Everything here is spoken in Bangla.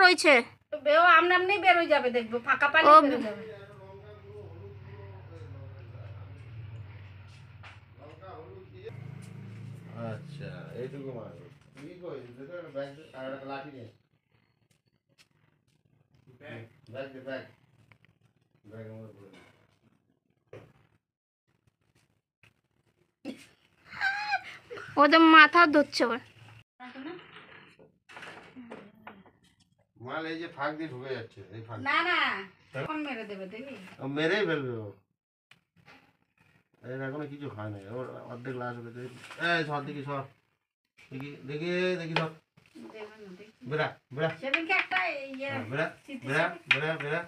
বেরোইছে। ও আমনামনি বেরোয় যাবে, দেখবো ফাঁকা পানি বেরোয় যাবে। আচ্ছা এইটুকু মারবো। কি কই ব্যাগ আর একটা লাঠি নিয়ে ব্যাগ ব্যাগ ব্যাগের মধ্যে পড়ে দে। ও তো মাথা ধরছে ওর। মাল এই যে ফাঁক দিয়ে ঢুকে যাচ্ছে, এই ফাঁক না না এখন মেরে দেবে, দেখবি মেরেই ফেলবে ও। এর এখনো কিছু খায় নাই, ওর অর্ধেক লাশ হবে। এই সব দেখি, সব দেখি দেখি দেখি সব বেড়া বেড়া সেদিনকে একটা ইয়ে বেড়া বেড়া বেড়া বেড়া